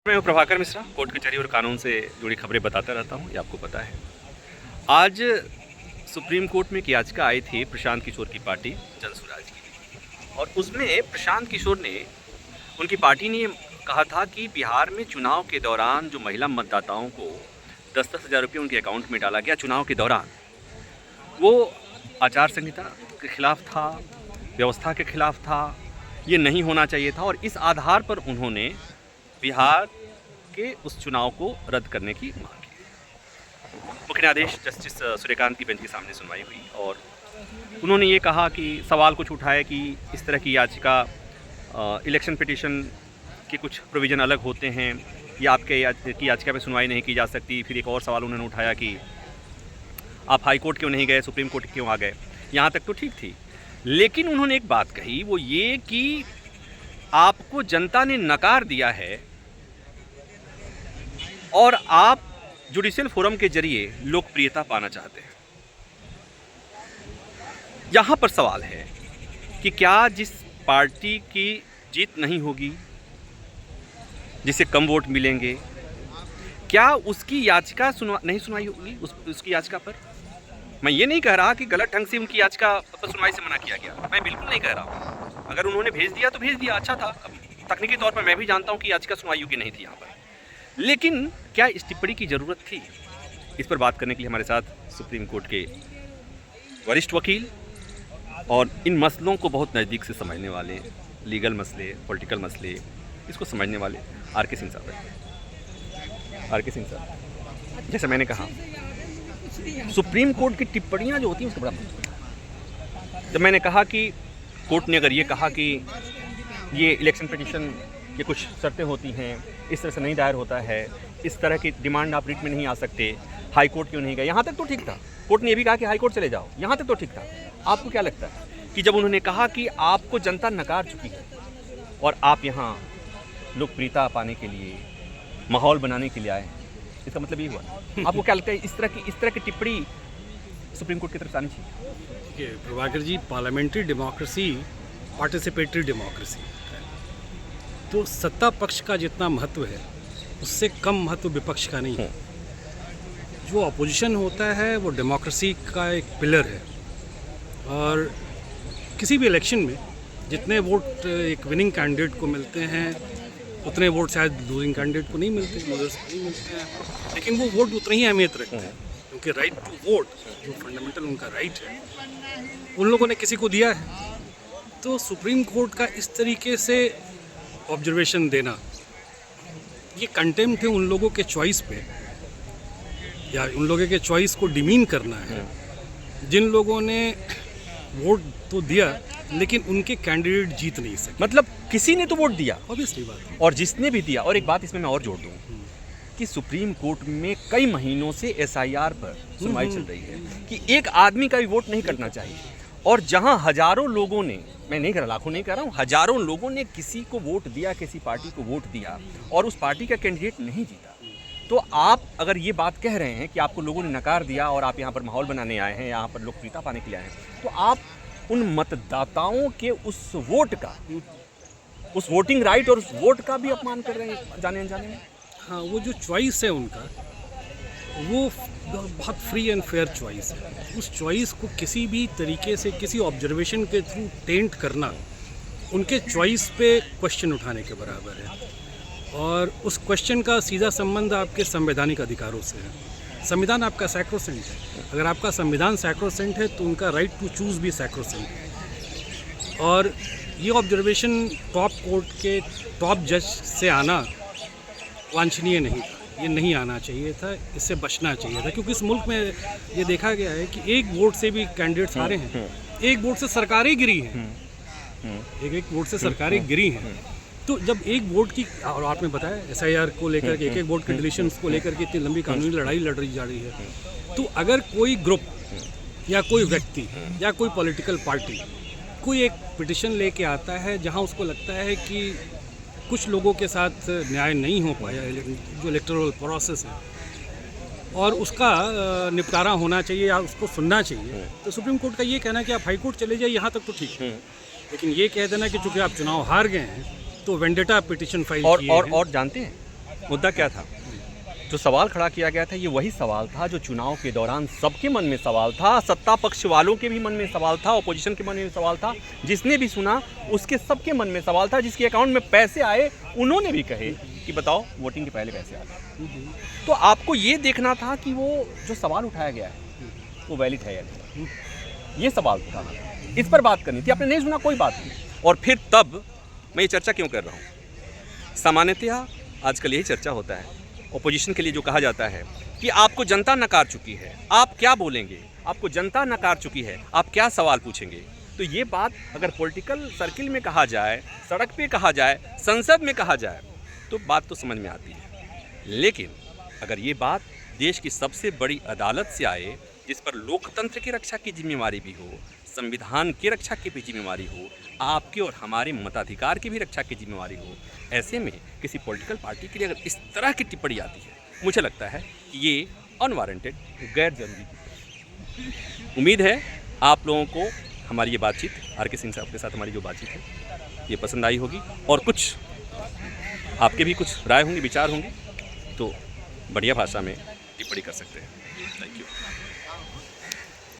मैं हूं प्रभाकर मिश्रा, कोर्ट कचहरी और कानून से जुड़ी खबरें बताता रहता हूं, ये आपको पता है। आज सुप्रीम कोर्ट में एक याचिका आई थी प्रशांत किशोर की पार्टी जनसुराज की, और उसमें प्रशांत किशोर ने, उनकी पार्टी ने कहा था कि बिहार में चुनाव के दौरान जो महिला मतदाताओं को 10-10 हज़ार रुपये उनके अकाउंट में डाला गया चुनाव के दौरान, वो आचार संहिता के खिलाफ था, व्यवस्था के खिलाफ था, ये नहीं होना चाहिए था। और इस आधार पर उन्होंने बिहार के उस चुनाव को रद्द करने की मांग की। मुख्य न्यायाधीश जस्टिस सूर्यकांत की बेंच के सामने सुनवाई हुई और उन्होंने ये कहा कि सवाल कुछ उठाए कि इस तरह की याचिका, इलेक्शन पिटीशन के कुछ प्रोविज़न अलग होते हैं, या आपके की याचिका पे सुनवाई नहीं की जा सकती। फिर एक और सवाल उन्होंने उठाया कि आप हाई कोर्ट क्यों नहीं गए, सुप्रीम कोर्ट क्यों आ गए। यहाँ तक तो ठीक थी, लेकिन उन्होंने एक बात कही, वो ये कि आपको जनता ने नकार दिया है और आप जुडिशियल फोरम के जरिए लोकप्रियता पाना चाहते हैं। यहाँ पर सवाल है कि क्या जिस पार्टी की जीत नहीं होगी, जिसे कम वोट मिलेंगे, क्या उसकी याचिका नहीं सुनवाई होगी उसकी याचिका पर। मैं ये नहीं कह रहा कि गलत ढंग से उनकी याचिका पर सुनवाई से मना किया गया, मैं बिल्कुल नहीं कह रहा हूँ। अगर उन्होंने भेज दिया तो भेज दिया, अच्छा था। तकनीकी तौर पर मैं भी जानता हूँ कि याचिका सुनवाई योग्य नहीं थी यहाँ पर, लेकिन क्या इस टिप्पणी की ज़रूरत थी। इस पर बात करने के लिए हमारे साथ सुप्रीम कोर्ट के वरिष्ठ वकील और इन मसलों को बहुत नज़दीक से समझने वाले, लीगल मसले, पॉलिटिकल मसले, इसको समझने वाले आर.के. सिंह साहब हैं। आर.के. सिंह साहब, जैसे मैंने कहा, सुप्रीम कोर्ट की टिप्पणियाँ जो होती हैं उसका बड़ा महत्व। जब मैंने कहा कि कोर्ट ने अगर ये कहा कि ये इलेक्शन पिटीशन की कुछ शर्तें होती हैं, इस तरह से नहीं दायर होता है, इस तरह की डिमांड आप रिट में नहीं आ सकते, हाई कोर्ट क्यों नहीं गए, यहाँ तक तो ठीक था। कोर्ट ने ये भी कहा कि हाई कोर्ट चले जाओ, यहाँ तक तो ठीक था। आपको क्या लगता है कि जब उन्होंने कहा कि आपको जनता नकार चुकी है और आप यहाँ लोकप्रियता पाने के लिए, माहौल बनाने के लिए आए, इसका मतलब ये हुआ? आपको क्या लगता है इस तरह की टिप्पणी सुप्रीम कोर्ट की तरफ से आनी चाहिए? देखिए Prabhakar ji, parliamentary democracy participatory democracy है, तो सत्ता पक्ष का जितना महत्व है उससे कम महत्व विपक्ष का नहीं है। जो अपोजिशन होता है वो डेमोक्रेसी का एक पिलर है, और किसी भी इलेक्शन में जितने वोट एक विनिंग कैंडिडेट को मिलते हैं उतने वोट शायद लूजिंग कैंडिडेट को नहीं मिलते, लूजर्स को नहीं मिलते हैं, लेकिन वो वोट उतनी ही अहमियत रखते हैं, क्योंकि राइट टू वोट जो फंडामेंटल उनका राइट है उन लोगों ने किसी को दिया है। तो सुप्रीम कोर्ट का इस तरीके से ऑब्जर्वेशन देना, ये कंटेम्प्ट है उन लोगों के चॉइस पे, या उन लोगों के चॉइस को डिमीन करना है जिन लोगों ने वोट तो दिया लेकिन उनके कैंडिडेट जीत नहीं सके। मतलब किसी ने तो वोट दिया, ऑब्वियसली बात है, और जिसने भी दिया। और एक बात इसमें मैं और जोड़ दूँ कि सुप्रीम कोर्ट में कई महीनों से एसआईआर पर सुनवाई चल रही है कि एक आदमी का भी वोट नहीं कटना चाहिए, और जहां हजारों लोगों ने, मैं नहीं कह रहा, लाखों नहीं कह रहा हूं, हजारों लोगों ने किसी को वोट दिया, किसी पार्टी को वोट दिया और उस पार्टी का कैंडिडेट नहीं जीता, तो आप अगर ये बात कह रहे हैं कि आपको लोगों ने नकार दिया और आप यहाँ पर माहौल बनाने आए हैं, यहाँ पर लोकप्रियता पाने के लिए आए हैं, तो आप उन मतदाताओं के उस वोट का, उस वोटिंग राइट और उस वोट का भी अपमान कर रहे हैं जाने अनजाने में। हाँ, वो जो चॉइस है उनका, वो बहुत फ्री एंड फेयर चॉइस है। उस चॉइस को किसी भी तरीके से किसी ऑब्जर्वेशन के थ्रू टेंट करना उनके चॉइस पे क्वेश्चन उठाने के बराबर है, और उस क्वेश्चन का सीधा संबंध आपके संवैधानिक अधिकारों से है। संविधान आपका सैक्रोसेंट है, अगर आपका संविधान सैक्रोसेंट है तो उनका राइट टू चूज़ भी सैक्रोसेंट है। और ये ऑब्जर्वेशन टॉप कोर्ट के टॉप जज से आना वांछनीय नहीं था, ये नहीं आना चाहिए था, इससे बचना चाहिए था, क्योंकि इस मुल्क में ये देखा गया है कि एक वोट से भी कैंडिडेट्स हारे हैं, एक वोट से सरकारें गिरी हैं, एक वोट से सरकारें गिरी हैं। तो जब एक वोट की, और आपने बताया एसआईआर को लेकर के, एक वोट के डिलीशंस को लेकर के इतनी लंबी कानूनी लड़ाई लड़ रही जा रही है, तो अगर कोई ग्रुप या कोई व्यक्ति या कोई पॉलिटिकल पार्टी कोई एक पिटिशन लेके आता है जहां उसको लगता है कि कुछ लोगों के साथ न्याय नहीं हो पाया, जो इलेक्टोरल प्रोसेस है, और उसका निपटारा होना चाहिए या उसको सुनना चाहिए, तो सुप्रीम कोर्ट का ये कहना है कि आप हाई कोर्ट चले जाइए, यहाँ तक तो ठीक है, लेकिन ये कह देना कि चूंकि आप चुनाव हार गए हैं तो वेंडेटा पिटीशन फाइल और जानते हैं मुद्दा क्या था? जो सवाल खड़ा किया गया था, ये वही सवाल था जो चुनाव के दौरान सबके मन में सवाल था, सत्ता पक्ष वालों के भी मन में सवाल था, ऑपोजिशन के मन में सवाल था, जिसने भी सुना उसके सबके मन में सवाल था। जिसके अकाउंट में पैसे आए उन्होंने भी कहे कि बताओ वोटिंग के पहले पैसे आ गए। तो आपको ये देखना था कि वो जो सवाल उठाया गया है वो वैलिड है या नहीं, ये सवाल उठाना था, इस पर बात करनी थी। आपने नहीं सुना, कोई बात नहीं। और फिर तब मैं ये चर्चा क्यों कर रहा हूँ? सामान्यतः आजकल यही चर्चा होता है ओपोजिशन के लिए, जो कहा जाता है कि आपको जनता नकार चुकी है, आप क्या बोलेंगे, आपको जनता नकार चुकी है, आप क्या सवाल पूछेंगे। तो ये बात अगर पॉलिटिकल सर्किल में कहा जाए, सड़क पे कहा जाए, संसद में कहा जाए, तो बात तो समझ में आती है। लेकिन अगर ये बात देश की सबसे बड़ी अदालत से आए, जिस पर लोकतंत्र की रक्षा की जिम्मेवारी भी हो, संविधान की रक्षा की भी जिम्मेवारी हो, आपके और हमारे मताधिकार की भी रक्षा की जिम्मेवारी हो, ऐसे में किसी पॉलिटिकल पार्टी के लिए अगर इस तरह की टिप्पणी आती है, मुझे लगता है कि ये अनवारंटेड, गैर जरूरी। उम्मीद है आप लोगों को हमारी ये बातचीत, आर.के. सिंह साहब के साथ हमारी जो बातचीत है, ये पसंद आई होगी, और कुछ आपके भी कुछ राय होंगे, विचार होंगे, तो बढ़िया भाषा में टिप्पणी कर सकते हैं। Thank you.